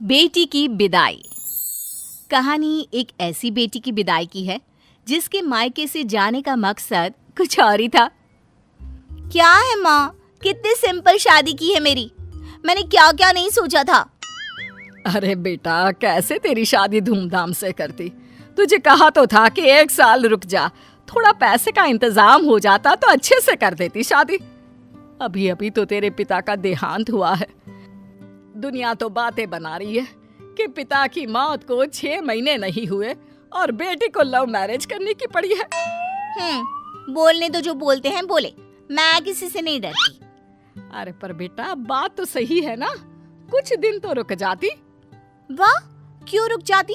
बेटी की विदाई। कहानी एक ऐसी बेटी की विदाई की है जिसके मायके से जाने का मकसद कुछ और ही था। क्या है माँ, कितनी सिंपल शादी की है मेरी। मैंने क्या क्या नहीं सोचा था। अरे बेटा, कैसे तेरी शादी धूमधाम से करती। तुझे कहा तो था कि 1 साल रुक जा, थोड़ा पैसे का इंतजाम हो जाता तो अच्छे से कर देती शादी। अभी अभी तो तेरे पिता का देहांत हुआ है। दुनिया तो बातें बना रही है कि पिता की मौत को 6 महीने नहीं हुए और बेटी को लव मैरिज करने की पड़ी है। बोलने तो जो बोलते हैं बोले, मैं किसी से नहीं डरती। अरे पर बेटा, बात तो सही है ना, कुछ दिन तो रुक जाती। वाह, क्यों रुक जाती?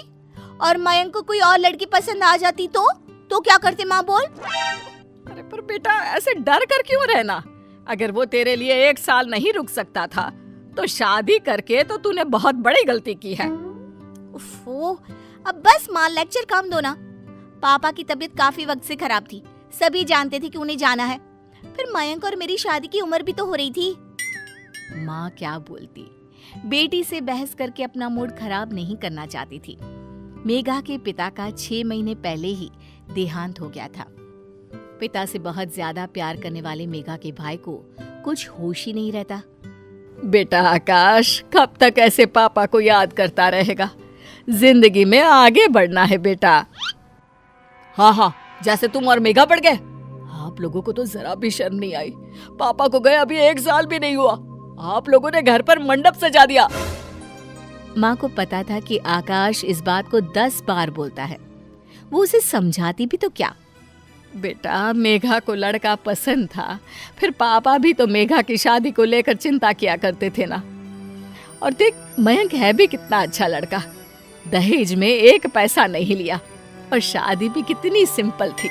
और मयंक को कोई और लड़की पसंद आ जाती तो क्या करते माँ, बोल। अरे पर बेटा, ऐसे डर कर क्यों रहना। अगर वो तेरे लिए 1 साल नहीं रुक सकता था तो शादी करके तो तूने बहुत बड़ी गलती की है। उफ़ो, अब बस माँ, लेक्चर कम दो ना। पापा की तबीयत काफी वक्त से खराब थी, सभी जानते थे कि उन्हें जाना है। फिर मयंक और मेरी शादी की उम्र भी तो हो रही थी। माँ क्या बोलती, बेटी से बहस करके अपना मूड खराब नहीं करना चाहती थी। मेघा के पिता का 6 महीने पहले ही देहांत हो गया था। पिता से बहुत ज्यादा प्यार करने वाले मेघा के भाई को कुछ होश ही नहीं रहता। बेटा आकाश, कब तक ऐसे पापा को याद करता रहेगा। जिंदगी में आगे बढ़ना है बेटा। हाँ, जैसे तुम और मेघा बढ़ गए। आप लोगों को तो जरा भी शर्म नहीं आई। पापा को गए अभी 1 साल भी नहीं हुआ, आप लोगों ने घर पर मंडप सजा दिया। माँ को पता था कि आकाश इस बात को 10 बार बोलता है। वो उसे समझाती भी तो क्या। बेटा, मेघा को लड़का पसंद था, फिर पापा भी तो मेघा की शादी को लेकर चिंता किया करते थे ना। और देख, मयंक है भी कितना अच्छा लड़का। दहेज में 1 पैसा नहीं लिया और शादी भी कितनी सिंपल थी।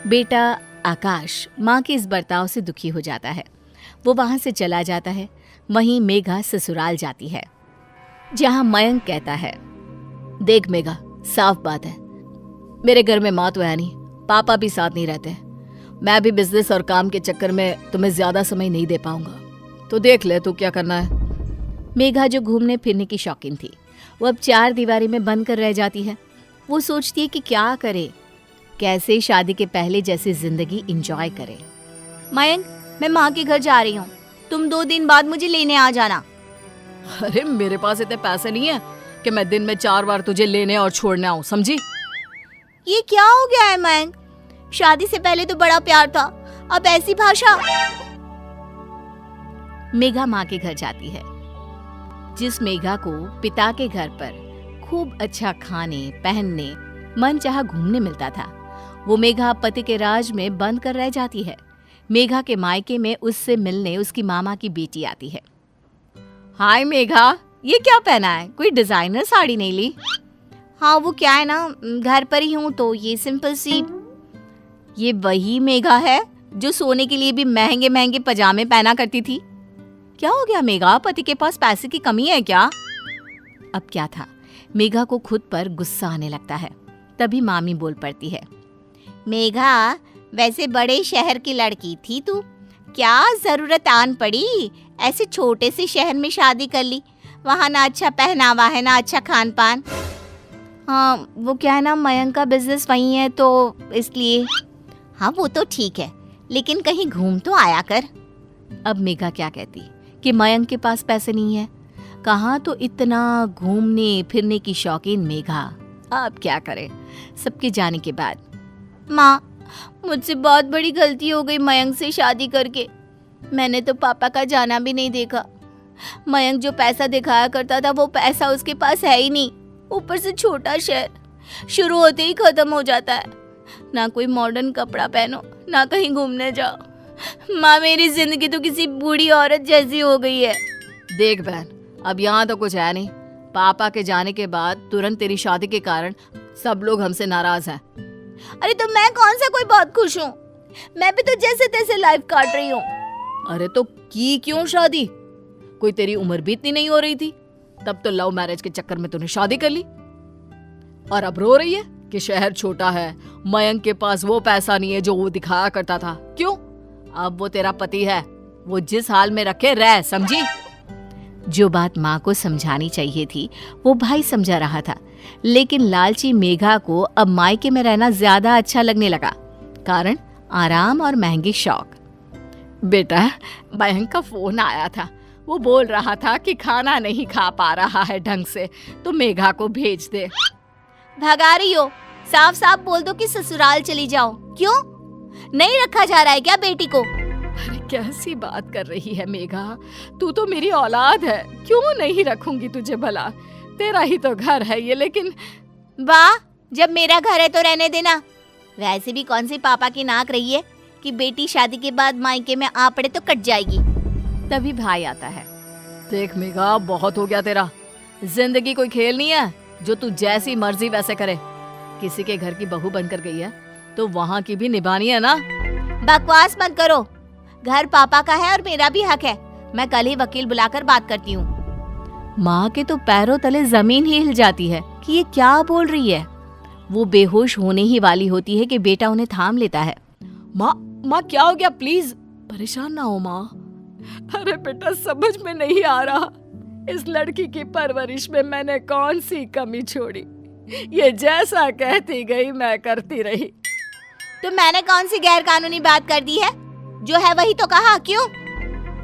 बेटा आकाश माँ के इस बर्ताव से दुखी हो जाता है। वो वहां से चला जाता है। वहीं मेघा ससुराल जाती है, जहां मयंक कहता है, देख मेघा, साफ बात है, मेरे घर में माँ तो है नहीं, पापा भी साथ नहीं रहते। मैं भी बिजनेस और काम के चक्कर में तुम्हें ज्यादा समय नहीं दे पाऊंगा, तो देख ले तू क्या करना है। मेघा जो घूमने फिरने की शौकीन थी, वो अब 4 दीवारी में बंद कर रह जाती है। वो सोचती है कि क्या करे, कैसे शादी के पहले जैसी जिंदगी एंजॉय करे। मयंक, मैं माँ के घर जा रही हूँ, तुम 2 दिन बाद मुझे लेने आ जाना। अरे मेरे पास इतने पैसे नहीं है कि मैं दिन में 4 बार तुझे लेने और छोड़ने आऊं, समझी? ये क्या हो गया है मयंक? शादी से पहले तो बड़ा प्यार था, अब ऐसी भाषा। मेघा माँ के घर जाती है। जिस मेघा को पिता के घर पर खूब अच्छा खाने पहनने मन चाहा घूमने मिलता था, वो मेघा पति के राज में बंद कर रह जाती है। मेघा के मायके में उससे मिलने उसकी मामा की बेटी आती है। हाय मेघा, ये क्या पहना है? कोई डिजाइनर साड़ी नहीं ली? हाँ, वो क्या है ना, घर पर ही हूँ तो ये सिंपल सी। ये वही मेघा है जो सोने के लिए भी महंगे महंगे पजामे पहना करती थी। क्या हो गया मेघा, पति के पास पैसे की कमी है क्या? अब क्या था, मेघा को खुद पर गुस्सा आने लगता है। तभी मामी बोल पड़ती है, मेघा, वैसे बड़े शहर की लड़की थी तू, क्या जरूरत आन पड़ी ऐसे छोटे से शहर में शादी कर ली? वहाँ ना अच्छा पहनावा है ना अच्छा खान पान। हाँ, वो क्या है ना, मयंक का बिजनेस वही है तो इसलिए। हाँ, वो तो ठीक है, लेकिन कहीं घूम तो आया कर। अब मेघा क्या कहती कि मयंक के पास पैसे नहीं है, कहाँ तो इतना घूमने फिरने की शौकीन मेघा। अब क्या करे सबके जाने के बाद। माँ, मुझसे बहुत बड़ी गलती हो गई मयंक से शादी करके। मैंने तो पापा का जाना भी नहीं देखा। मयंक जो पैसा दिखाया करता था वो पैसा उसके पास है ही नहीं। ऊपर से छोटा शहर, शुरू होते ही खत्म हो जाता है। ना कोई मॉडर्न कपड़ा पहनो, ना कहीं घूमने जाओ। माँ, मेरी जिंदगी तो किसी बूढ़ी औरत जैसी हो गई है। देख बहन, अब यहाँ तो कुछ है नहीं। पापा के जाने के बाद तुरंत तेरी शादी के कारण सब लोग हमसे नाराज हैं। अरे तो मैं कौन सा कोई बहुत खुश हूँ? मैं भी तो जैसे तैसे लाइफ काट रही हूँ। अरे तो की क्यों शादी? कोई तेरी उम्र भी इतनी नहीं हो रही थी, तब तो लव मैरिज के चक्कर में तूने शादी कर ली। और अब रो रही है कि शहर छोटा है, मयंक के पास वो पैसा नहीं है जो वो दिखाया करता था। क्यों? अब वो तेरा पति है, वो जिस हाल में रखे रह, समझी? जो बात माँ को समझानी चाहिए थी वो भाई समझा रहा था, लेकिन लालची मेघा को अब मायके में रहना ज्यादा अच्छा लगने लगा। कारण आराम और महंगी शौक। बेटा, मयंक का फोन आया था। वो बोल रहा था कि खाना नहीं खा पा रहा है ढंग से, तो मेघा को भेज दे। भगा रही हो? साफ साफ बोल दो कि ससुराल चली जाओ। क्यों नहीं रखा जा रहा है क्या बेटी को? अरे कैसी बात कर रही है मेघा, तू तो मेरी औलाद है, क्यों नहीं रखूंगी तुझे भला? तेरा ही तो घर है ये। लेकिन वाह, जब मेरा घर है तो रहने देना। वैसे भी कौन सी पापा की नाक रही है कि बेटी शादी के बाद मायके में आ पड़े तो कट जाएगी। तभी भाई आता है। देख मेघा, बहुत हो गया तेरा। जिंदगी कोई खेल नहीं है जो तू जैसी मर्जी वैसे करे। किसी के घर की बहू बनकर गई है तो वहाँ की भी निभानी है ना। बकवास मत करो। घर पापा का है और मेरा भी हक है। मैं कल ही वकील बुलाकर बात करती हूँ। माँ के तो पैरों तले जमीन ही हिल जाती है कि ये क्या बोल रही है। वो बेहोश होने ही वाली होती है कि बेटा उन्हें थाम लेता है। माँ क्या हो गया? प्लीज परेशान ना हो माँ। अरे बेटा, समझ में नहीं आ रहा इस लड़की की परवरिश में मैंने कौन सी कमी छोड़ी। ये जैसा कहती गई मैं करती रही। तो मैंने कौन सी गैर कानूनी बात कर दी है? जो है वही तो कहा। क्यों?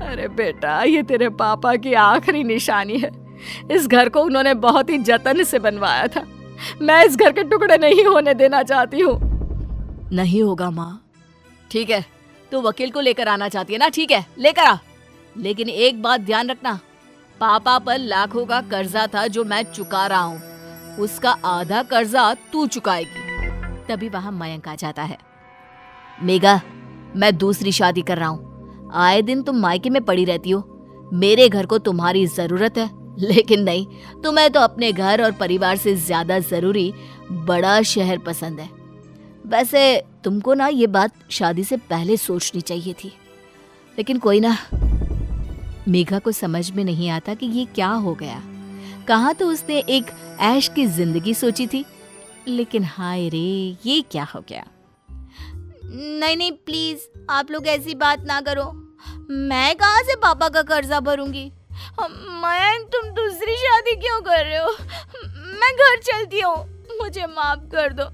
अरे बेटा, ये तेरे पापा की आखिरी निशानी है। इस घर को उन्होंने बहुत ही जतन से बनवाया था। मैं इस घर के टुकड़े नहीं होने देना चाहती हूँ। नहीं होगा माँ। ठीक है, तू वकील को लेकर आना चाहती है ना? ठीक है, लेकर आ। लेकिन एक बात ध्यान रखना, पापा पर लाखों का कर्जा था जो मैं चुका रहा हूँ, उसका आधा कर्जा तू चुकाएगी। तभी वहां मयंक आ जाता है। मेघा, मैं दूसरी शादी कर रहा हूँ। आए दिन तुम मायके में पड़ी रहती हो। मेरे घर को तुम्हारी जरूरत है, लेकिन नहीं, तुम्हें तो अपने घर और परिवार से ज्यादा जरूरी बड़ा शहर पसंद है। वैसे तुमको ना ये बात शादी से पहले सोचनी चाहिए थी, लेकिन कोई ना। मेघा को समझ में नहीं आता कि ये क्या हो गया। कहाँ तो उसने एक ऐश की जिंदगी सोची थी, लेकिन हाय रे, ये क्या हो गया। नहीं प्लीज, आप लोग ऐसी बात ना करो। मैं कहाँ से पापा का कर्जा भरूंगी? मयंक, तुम दूसरी शादी क्यों कर रहे हो? मैं घर चलती हूँ, मुझे माफ कर दो।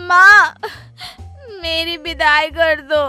माँ, मेरी विदाई कर दो।